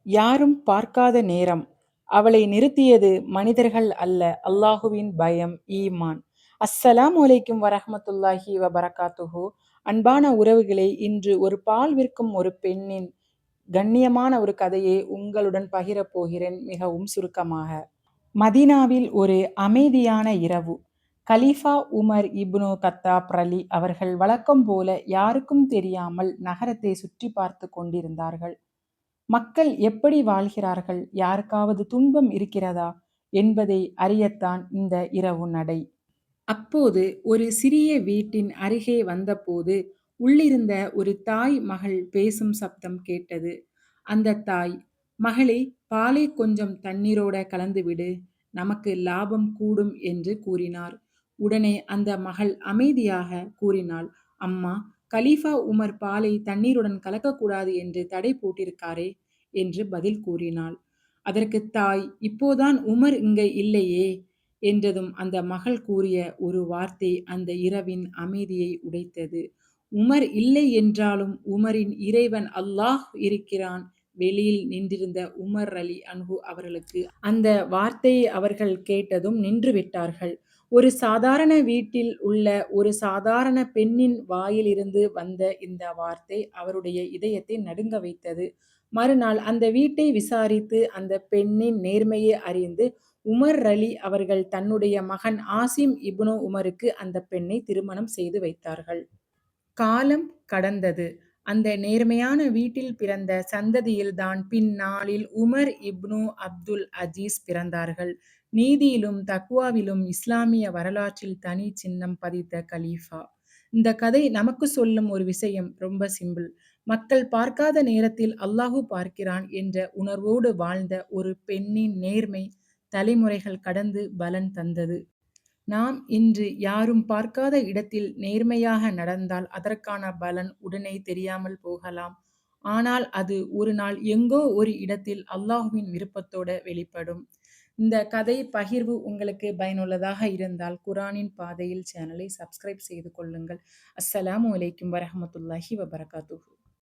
யாரும் பார்க்காத நேரம். அவளை நிறுத்தியது மனிதர்கள் அல்ல, அல்லாஹுவின் பயம், ஈமான். அஸ்ஸலாமு அலைக்கும் வரஹ்மத்துல்லாஹி வபரகாத்துஹு. அன்பான உறவுகளே, இன்று ஒரு பால் விற்கும் ஒரு பெண்ணின் கண்ணியமான ஒரு கதையை உங்களுடன் பகிரப் போகிறேன், மிகவும் சுருக்கமாக. மதீனாவில் ஒரு அமைதியான இரவு. கலீஃபா உமர் இப்னு கத்தாப் ரலி அவர்கள் வழக்கம் போல யாருக்கும் தெரியாமல் நகரத்தை சுற்றி பார்த்து கொண்டிருந்தார்கள். மக்கள் எப்படி வாழ்கிறார்கள், யாருக்காவது துன்பம் இருக்கிறதா என்பதை அறியத்தான் இந்த இரவு நடை. அப்போது ஒரு சிறிய வீட்டின் அருகே வந்தபோது, உள்ளிருந்த ஒரு தாய் மகள் பேசும் சப்தம் கேட்டது. அந்த தாய், "மகளே, பாலை கொஞ்சம் தண்ணீரோட கலந்துவிடு, நமக்கு லாபம் கூடும்" என்று கூறினார். உடனே அந்த மகள் அமைதியாக கூறினாள், "அம்மா, கலீஃபா உமர் பாலை தண்ணீருடன் கலக்கக்கூடாது என்று தடை போட்டிருக்காரே" என்று பதில் கூறினாள். அதற்குத் தாய், "இப்போதான் உமர் இங்க இல்லையே" என்றதும் அந்த மகள் கூறிய ஒரு வார்த்தை அந்த இரவின் அமைதியை உடைத்தது. உமர் இல்லை என்றாலும் உமரின் இறைவன் அல்லாஹ் இருக்கிறான். வெளியில் நின்றிருந்த உமர் ரலி அன்ஹு அவர்களுக்கு அந்த வார்த்தையை அவர்கள் கேட்டதும் நின்று விட்டார்கள். ஒரு சாதாரண வீட்டில் உள்ள ஒரு சாதாரண பெண்ணின் வாயிலிருந்து வந்த இந்த வார்த்தை அவருடைய இதயத்தை நடுங்க வைத்தது. மறுநாள் அந்த வீட்டை விசாரித்து அந்த பெண்ணின் நேர்மையை அறிந்து உமர் ரலி அவர்கள் தன்னுடைய மகன் ஆசிம் இப்னு உமருக்கு அந்த பெண்ணை திருமணம் செய்து வைத்தார்கள். காலம் கடந்தது. அந்த நேர்மையான வீட்டில் பிறந்த சந்ததியில்தான் பின்னாளில் உமர் இப்னு அப்துல் அஜீஸ் பிறந்தார்கள். நீதியிலும் தக்வாவிலும் இஸ்லாமிய வரலாற்றில் தனி சின்னம் பதித்த கலீஃபா. இந்த கதை நமக்கு சொல்லும் ஒரு விஷயம் ரொம்ப சிம்பிள். மக்கள் பார்க்காத நேரத்தில் அல்லாஹு பார்க்கிறான் என்ற உணர்வோடு வாழ்ந்த ஒரு பெண்ணின் நேர்மை தலைமுறைகள் கடந்து பலன் தந்தது. நாம் இன்று யாரும் பார்க்காத இடத்தில் நேர்மையாக நடந்தால் அதற்கான பலன் உடனே தெரியாமல் போகலாம். ஆனால் அது ஒரு நாள் எங்கோ ஒரு இடத்தில் அல்லாஹுவின் விருப்பத்தோட வெளிப்படும். இந்த கதை பகிர்வு உங்களுக்கு பயனுள்ளதாக இருந்தால் குர்ஆனின் பாதையில் சேனலை சப்ஸ்கிரைப் செய்து கொள்ளுங்கள். அஸ்ஸலாமு அலைக்கும் வரஹ்மத்துல்லாஹி வபரகாத்துஹு.